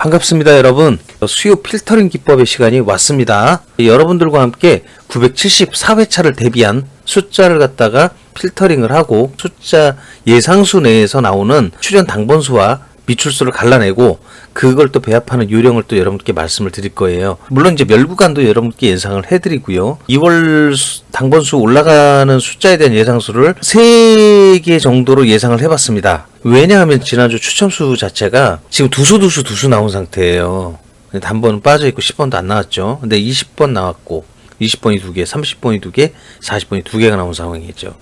반갑습니다, 여러분. 수요 필터링 기법의 시간이 왔습니다. 여러분들과 함께 974회차를 대비한 숫자를 갖다가 필터링을 하고 숫자 예상수 내에서 나오는 출현 당번수와 미출수를 갈라내고 그걸 또 배합하는 요령을 또 여러분께 말씀을 드릴 거예요. 물론 이제 멸구간도 여러분께 예상을 해드리고요. 2월 당번수 올라가는 숫자에 대한 예상수를 3개 정도로 예상을 해봤습니다. 왜냐하면 지난주 추첨수 자체가 지금 두수 나온 상태예요. 단번은 빠져있고 10번도 안 나왔죠. 근데 20번 나왔고 20번이 2개, 30번이 2개, 40번이 2개가 나온 상황이겠죠.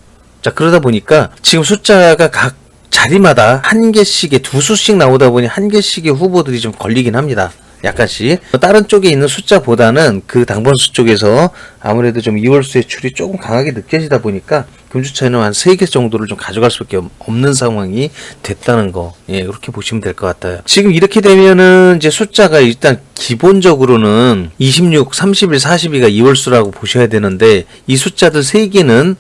자, 그러다 보니까 지금 숫자가 각 자리마다 한 개씩의 두 수씩 나오다 보니 한 개씩의 후보들이 좀 걸리긴 합니다. 약간씩. 다른 쪽에 있는 숫자보다는 그 당번수 쪽에서 아무래도 좀 2월수의 출이 조금 강하게 느껴지다 보니까 금주차에는 한 3개 정도를 좀 가져갈 수밖에 없는 상황이 됐다는 거. 예, 그렇게 보시면 될 것 같아요. 지금 이렇게 되면은 이제 숫자가 일단 기본적으로는 26, 31, 42가 2월수라고 보셔야 되는데 이 숫자들 3개는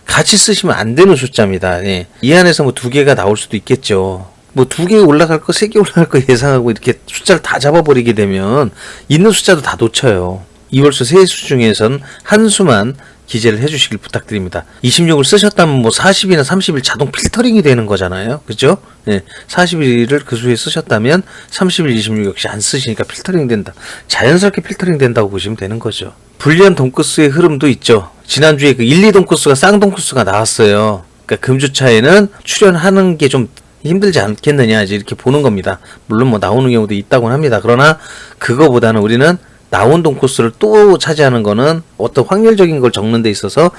같이 쓰시면 안 되는 숫자입니다. 예. 이 안에서 뭐 2개가 나올 수도 있겠죠. 뭐 2개 올라갈 거, 3개 올라갈 거 예상하고 이렇게 숫자를 다 잡아버리게 되면 있는 숫자도 다 놓쳐요. 2월수 3수 중에선 한 수만 기재를 해주시길 부탁드립니다. 26을 쓰셨다면 뭐 40이나 30일 자동 필터링이 되는 거잖아요. 그죠? 예. 41을 그 수에 쓰셨다면 30일, 26 역시 안 쓰시니까 필터링 된다. 자연스럽게 필터링 된다고 보시면 되는 거죠. 불리한 돈코스의 흐름도 있죠. 지난주에 그 1, 2돈코스가 쌍돈코스가 나왔어요. 그러니까 금주차에는 출연하는 게 좀 힘들지 않겠느냐 이렇게 보는 겁니다. 물론 뭐 나오는 경우도 있다고 합니다. 그러나 그거보다는 우리는 나온 돈코스를 또 차지하는 거는 어떤 확률적인 걸 적는 데 있어서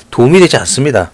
도움이 되지 않습니다.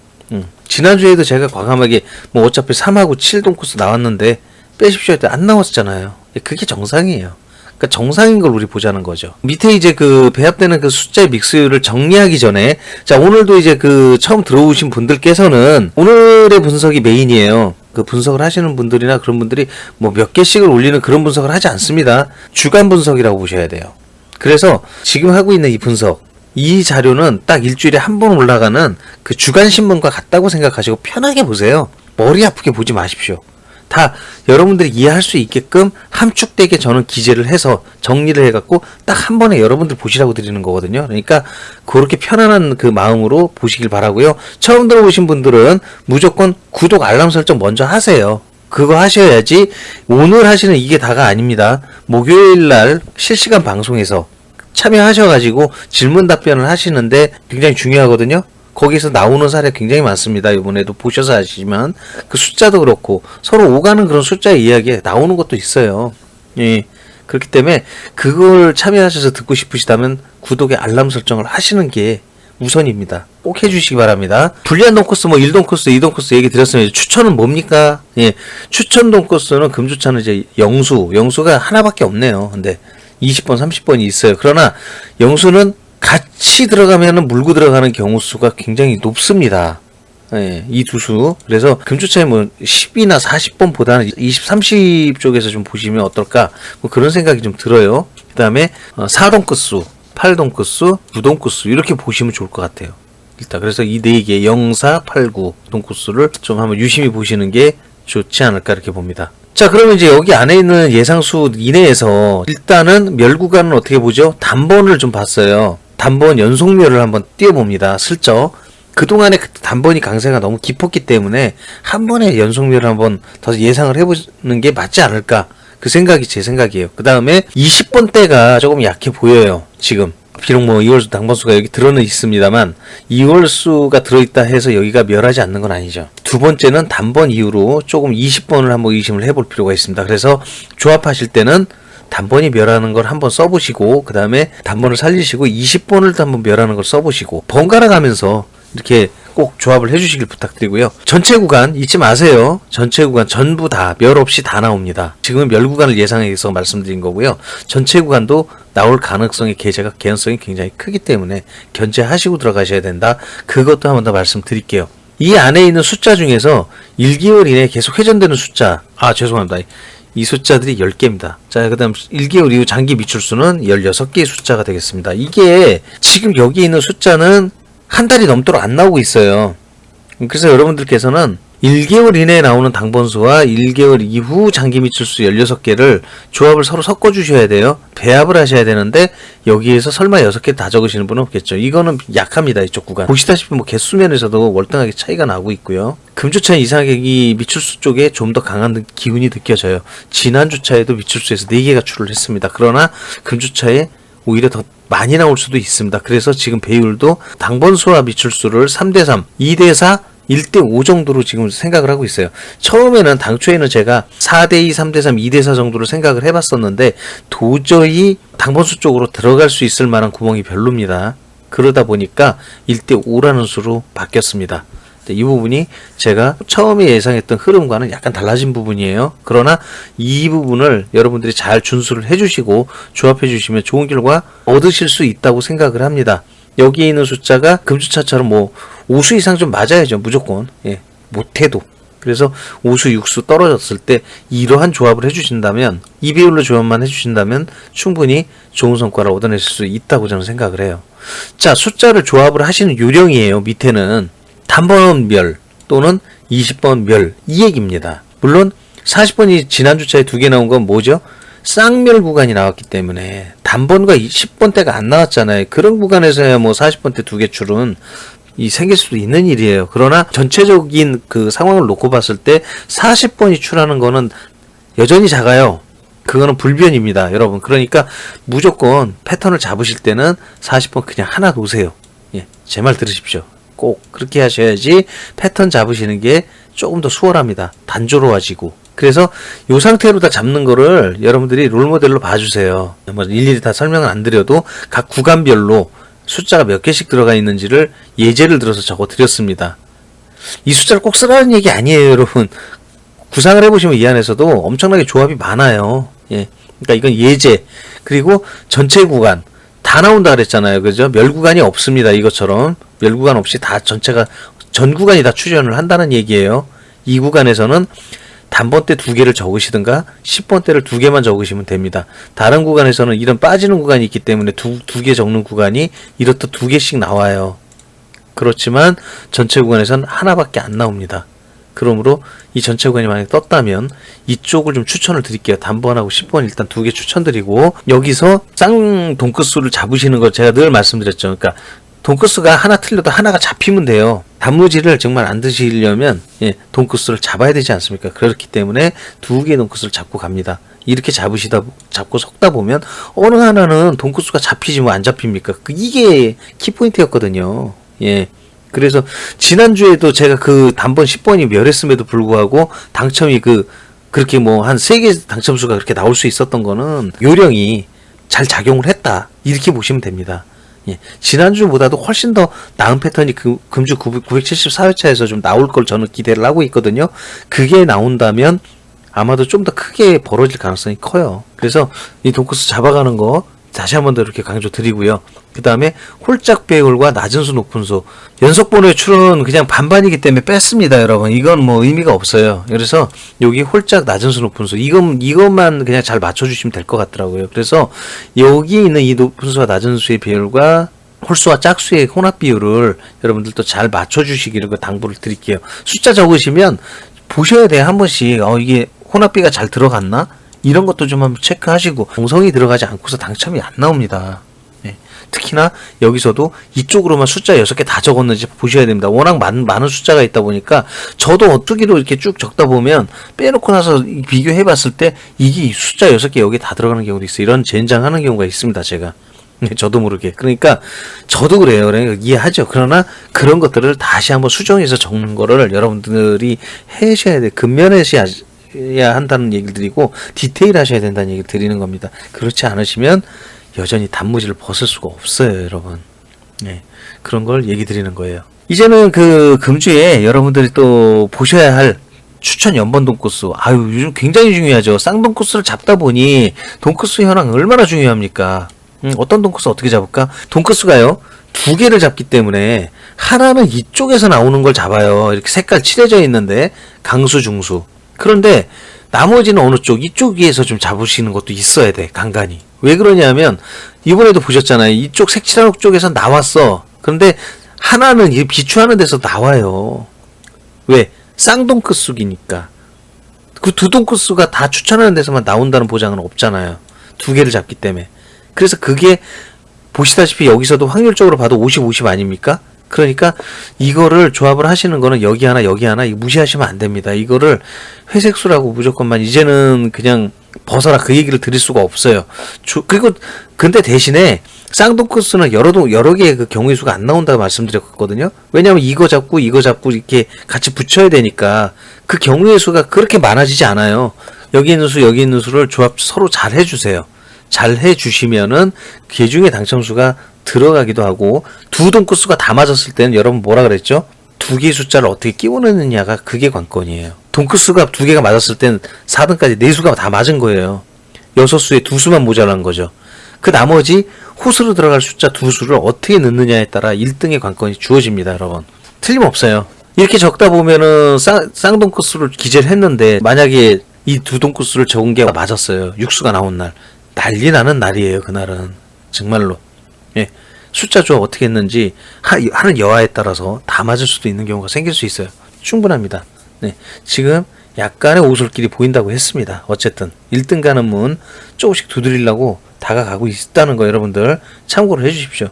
지난주에도 제가 과감하게 뭐 어차피 3하고 7돈코스 나왔는데 빼십시오 할 때 안 나왔잖아요. 그게 정상이에요. 그러니까 정상인 걸 우리 보자는 거죠. 밑에 이제 그 배합되는 그 숫자의 믹스율을 정리하기 전에 자, 오늘도 이제 그 처음 들어오신 분들께서는 오늘의 분석이 메인이에요. 그 분석을 하시는 분들이나 그런 분들이 뭐 몇 개씩을 올리는 그런 분석을 하지 않습니다. 주간 분석이라고 보셔야 돼요. 그래서 지금 하고 있는 이 분석, 이 자료는 딱 일주일에 한 번 올라가는 그 주간 신문과 같다고 생각하시고 편하게 보세요. 머리 아프게 보지 마십시오. 다 여러분들이 이해할 수 있게끔 함축되게 저는 기재를 해서 정리를 해갖고 딱 한 번에 여러분들 보시라고 드리는 거거든요. 그러니까 그렇게 편안한 그 마음으로 보시길 바라고요. 처음 들어오신 분들은 무조건 구독, 알람 설정 먼저 하세요. 그거 하셔야지 오늘 하시는 이게 다가 아닙니다. 목요일날 실시간 방송에서 참여하셔가지고 질문 답변을 하시는데 굉장히 중요하거든요. 거기서 나오는 사례 굉장히 많습니다. 이번에도 보셔서 아시지만 그 숫자도 그렇고 서로 오가는 그런 숫자의 이야기에 나오는 것도 있어요. 예. 그렇기 때문에 그걸 참여하셔서 듣고 싶으시다면 구독에 알람 설정을 하시는 게 우선입니다. 꼭 해주시기 바랍니다. 불리한 돈코스, 뭐 1돈코스, 2돈코스 얘기 드렸으면 추천은 뭡니까? 예. 추천 돈코스는 금주차는 이제 영수가 하나밖에 없네요. 근데 20번, 30번이 있어요. 그러나 영수는 같이 들어가면은 물고 들어가는 경우 수가 굉장히 높습니다. 예, 이 두 수. 그래서 금주차에 뭐 10이나 40번 보다는 20, 30 쪽에서 좀 보시면 어떨까? 뭐 그런 생각이 좀 들어요. 그 다음에 4돈코스, 8돈코스, 9돈코스 이렇게 보시면 좋을 것 같아요. 일단 그래서 이 4개 0, 4, 8, 9 돈코스를 좀 한번 유심히 보시는 게 좋지 않을까 이렇게 봅니다. 자, 그러면 이제 여기 안에 있는 예상수 이내에서 일단은 멸구간은 어떻게 보죠? 단번을 좀 봤어요. 단번 연속멸을 한번 띄워봅니다. 슬쩍. 그동안에 단번이 강세가 너무 깊었기 때문에 한 번에 연속멸을 한번 더 예상을 해보는 게 맞지 않을까. 그 생각이 제 생각이에요. 그 다음에 20번대가 조금 약해 보여요. 지금. 비록 뭐 2월수 당번수가 여기 들어는 있습니다만 2월수가 들어있다 해서 여기가 멸하지 않는 건 아니죠. 두 번째는 단번 이후로 조금 20번을 한번 의심을 해볼 필요가 있습니다. 그래서 조합하실 때는 단번이 멸하는 걸 한번 써보시고 그 다음에 단번을 살리시고 20번을 한번 멸하는 걸 써보시고 번갈아 가면서 이렇게 꼭 조합을 해주시길 부탁드리고요. 전체 구간 잊지 마세요. 전체 구간 전부 다 멸 없이 다 나옵니다. 지금은 멸 구간을 예상해서 말씀드린 거고요. 전체 구간도 나올 가능성이 개연성이 굉장히 크기 때문에 견제하시고 들어가셔야 된다. 그것도 한번 더 말씀드릴게요. 이 안에 있는 숫자 중에서 1개월 이내에 계속 회전되는 숫자, 죄송합니다. 이 숫자들이 10개입니다. 자, 그 다음 1개월 이후 장기 미출수는 16개의 숫자가 되겠습니다. 이게 지금 여기 있는 숫자는 한 달이 넘도록 안 나오고 있어요. 그래서 여러분들께서는 1개월 이내에 나오는 당번수와 1개월 이후 장기 미출수 16개를 조합을 서로 섞어 주셔야 돼요. 배합을 하셔야 되는데 여기에서 설마 6개 다 적으시는 분은 없겠죠. 이거는 약합니다. 이쪽 구간. 보시다시피 뭐 개수면에서도 월등하게 차이가 나고 있고요. 금주차는 이상하게 이 미출수 쪽에 좀 더 강한 기운이 느껴져요. 지난주차에도 미출수에서 4개가 출을 했습니다. 그러나 금주차에 오히려 더 많이 나올 수도 있습니다. 그래서 지금 배율도 당번수와 미출수를 3대3, 2대4, 1대5 정도로 지금 생각을 하고 있어요. 처음에는 당초에는 제가 4대2, 3대3, 2대4 정도로 생각을 해봤었는데 도저히 당번수 쪽으로 들어갈 수 있을 만한 구멍이 별로입니다. 그러다 보니까 1대5라는 수로 바뀌었습니다. 이 부분이 제가 처음에 예상했던 흐름과는 약간 달라진 부분이에요. 그러나 이 부분을 여러분들이 잘 준수를 해주시고 조합해 주시면 좋은 결과 얻으실 수 있다고 생각을 합니다. 여기에 있는 숫자가 금주차처럼 뭐 5수 이상 좀 맞아야죠. 무조건. 예, 못해도. 그래서 5수, 6수 떨어졌을 때 이러한 조합을 해주신다면, 이 비율로 조합만 해주신다면 충분히 좋은 성과를 얻어내실 수 있다고 저는 생각을 해요. 자, 숫자를 조합을 하시는 요령이에요. 밑에는 단번별 또는 20번 멸, 이 얘기입니다. 물론 40번이 지난주차에 2개 나온 건 뭐죠? 쌍멸 구간이 나왔기 때문에 단번과 10번대가 안 나왔잖아요. 그런 구간에서야 뭐 40번대 2개 출은 생길 수도 있는 일이에요. 그러나 전체적인 그 상황을 놓고 봤을 때 40번이 출하는 거는 여전히 작아요. 그거는 불변입니다, 여러분. 그러니까 무조건 패턴을 잡으실 때는 40번 그냥 하나 놓으세요. 예, 제 말 들으십시오. 꼭 그렇게 하셔야지 패턴 잡으시는 게 조금 더 수월합니다. 단조로워지고. 그래서 이 상태로 다 잡는 거를 여러분들이 롤모델로 봐주세요. 뭐 일일이 다 설명은 안 드려도 각 구간별로 숫자가 몇 개씩 들어가 있는지를 예제를 들어서 적어 드렸습니다. 이 숫자를 꼭 쓰라는 얘기 아니에요, 여러분. 구상을 해보시면 이 안에서도 엄청나게 조합이 많아요. 예. 그러니까 이건 예제. 그리고 전체 구간. 다 나온다 그랬잖아요. 그죠? 멸 구간이 없습니다. 이것처럼. 멸 구간 없이 다 전체가, 전 구간이 다 출연을 한다는 얘기예요. 이 구간에서는 단번대 2개를 적으시든가 10번대를 2개만 적으시면 됩니다. 다른 구간에서는 이런 빠지는 구간이 있기 때문에 두 개 적는 구간이 이렇듯 2개씩 나와요. 그렇지만 전체 구간에서는 하나밖에 안 나옵니다. 그러므로 이 전체 구간이 만약에 떴다면 이쪽을 좀 추천을 드릴게요. 단번하고 10번 일단 2개 추천드리고, 여기서 쌍 돈크수를 잡으시는 걸 제가 늘 말씀드렸죠. 그러니까 돈크수가 하나 틀려도 하나가 잡히면 돼요. 단무지를 정말 안 드시려면 돈크수를 잡아야 되지 않습니까? 그렇기 때문에 2개의 돈크수를 잡고 갑니다. 이렇게 잡고 섞다 보면 어느 하나는 돈크수가 잡히지 뭐 안 잡힙니까? 이게 키포인트였거든요. 예. 그래서 지난주에도 제가 그 단번 10번이 멸했음에도 불구하고 당첨이 그렇게 뭐 한 3개 당첨수가 그렇게 나올 수 있었던 거는 요령이 잘 작용을 했다, 이렇게 보시면 됩니다. 예, 지난주보다도 훨씬 더 나은 패턴이 금주 974회차에서 좀 나올 걸 저는 기대를 하고 있거든요. 그게 나온다면 아마도 좀 더 크게 벌어질 가능성이 커요. 그래서 이 돈코스 잡아가는 거 다시 한 번 더 이렇게 강조 드리고요. 그 다음에 홀짝 배율과 낮은 수 높은 수, 연속 번호의 출은 그냥 반반이기 때문에 뺐습니다, 여러분. 이건 뭐 의미가 없어요. 그래서 여기 홀짝 낮은 수 높은 수, 이것만 그냥 잘 맞춰주시면 될 것 같더라고요. 그래서 여기에 있는 이 높은 수와 낮은 수의 비율과 홀수와 짝수의 혼합 비율을 여러분들도 잘 맞춰주시기를 당부를 드릴게요. 숫자 적으시면 보셔야 돼요, 한 번씩. 이게 혼합비가 잘 들어갔나? 이런 것도 좀 한번 체크하시고, 정성이 들어가지 않고서 당첨이 안 나옵니다. 네. 특히나 여기서도 이쪽으로만 숫자 6개 다 적었는지 보셔야 됩니다. 워낙 많은 숫자가 있다 보니까 저도 어떻게로 이렇게 쭉 적다 보면 빼놓고 나서 비교해 봤을 때 이게 숫자 6개 여기 다 들어가는 경우도 있어요. 이런 젠장하는 경우가 있습니다, 제가. 저도 모르게. 그러니까 저도 그래요. 그러니까 이해하죠. 그러나 그런 것들을 다시 한번 수정해서 적는 거를 여러분들이 해셔야 돼요. 근면해야 한다는 얘기를 드리고 디테일 하셔야 된다는 얘기를 드리는 겁니다. 그렇지 않으시면 여전히 단무지를 벗을 수가 없어요, 여러분. 네, 그런 걸 얘기 드리는 거예요. 이제는 그 금주에 여러분들이 또 보셔야 할 추천 연번 돈코스. 요즘 굉장히 중요하죠. 쌍돈코스를 잡다 보니 돈코스 현황 얼마나 중요합니까? 어떤 돈코스 어떻게 잡을까? 돈코스가요, 2개를 잡기 때문에 하나는 이쪽에서 나오는 걸 잡아요. 이렇게 색깔 칠해져 있는데 강수, 중수. 그런데 나머지는 어느 쪽, 이쪽에서 좀 잡으시는 것도 있어야 돼, 간간히. 왜 그러냐면 이번에도 보셨잖아요. 이쪽 색칠한 쪽에서 나왔어. 그런데 하나는 비추하는 데서 나와요. 왜? 쌍동크수기니까. 그 두 동크수가 다 추천하는 데서만 나온다는 보장은 없잖아요. 두 개를 잡기 때문에. 그래서 그게 보시다시피 여기서도 확률적으로 봐도 50, 50 아닙니까? 그러니까 이거를 조합을 하시는 거는 여기 하나 여기 하나 이거 무시하시면 안 됩니다. 이거를 회색수라고 무조건만 이제는 그냥 벗어라 그 얘기를 드릴 수가 없어요. 그리고 근데 대신에 쌍동크스는 여러 개의 그 경우의 수가 안 나온다고 말씀드렸거든요. 왜냐하면 이거 잡고 이렇게 같이 붙여야 되니까 그 경우의 수가 그렇게 많아지지 않아요. 여기 있는 수 여기 있는 수를 조합 서로 잘 해주세요. 잘 해주시면은 그 중에 당첨수가 들어가기도 하고 두 동크수가 다 맞았을 때는 여러분 뭐라 그랬죠? 두 개의 숫자를 어떻게 끼워넣느냐가 그게 관건이에요. 동크수가 두 개가 맞았을 때는 4등까지 네 수가 다 맞은 거예요. 6수에 두 수만 모자란 거죠. 그 나머지 호수로 들어갈 숫자 두 수를 어떻게 넣느냐에 따라 1등의 관건이 주어집니다, 여러분. 틀림없어요. 이렇게 적다 보면은 쌍동크수를 기재를 했는데 만약에 이 두 동크수를 적은 게 맞았어요. 6수가 나온 날. 난리 나는 날이에요, 그날은. 정말로. 예. 숫자 조합 어떻게 했는지 하는 여하에 따라서 다 맞을 수도 있는 경우가 생길 수 있어요. 충분합니다. 네. 지금 약간의 오솔길이 보인다고 했습니다. 어쨌든 1등 가는 문 조금씩 두드리려고 다가가고 있다는 거 여러분들 참고를 해주십시오.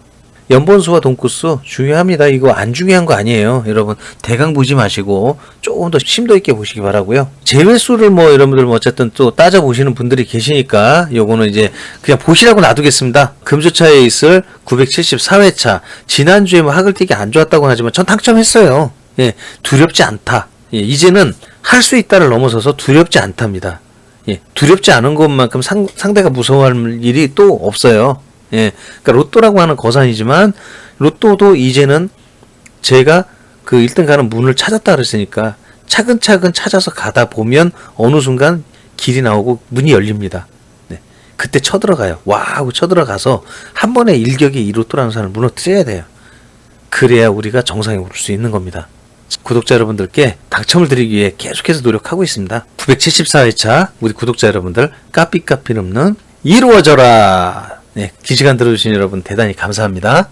연본수와 동구수 중요합니다. 이거 안 중요한 거 아니에요. 여러분 대강 보지 마시고 조금 더 심도 있게 보시기 바라고요. 제외수를 여러분들 어쨌든 또 따져 보시는 분들이 계시니까 요거는 이제 그냥 보시라고 놔두겠습니다. 금주차에 있을 974회차 지난주에 하글띠기 안 좋았다고 하지만 전 당첨했어요. 예, 두렵지 않다. 예, 이제는 할 수 있다를 넘어서서 두렵지 않답니다. 예, 두렵지 않은 것만큼 상대가 무서워할 일이 또 없어요. 예, 그러니까 로또라고 하는 거산이지만 로또도 이제는 제가 그 1등 가는 문을 찾았다 그랬으니까 차근차근 찾아서 가다 보면 어느 순간 길이 나오고 문이 열립니다. 네, 그때 쳐들어가요. 와 하고 쳐들어가서 한 번에 일격에 이 로또라는 산을 무너뜨려야 돼요. 그래야 우리가 정상에 오를 수 있는 겁니다. 구독자 여러분들께 당첨을 드리기 위해 계속해서 노력하고 있습니다. 974회차 우리 구독자 여러분들 까삐까삐 넘는 이루어져라. 네, 긴 시간 들어주신 여러분 대단히 감사합니다.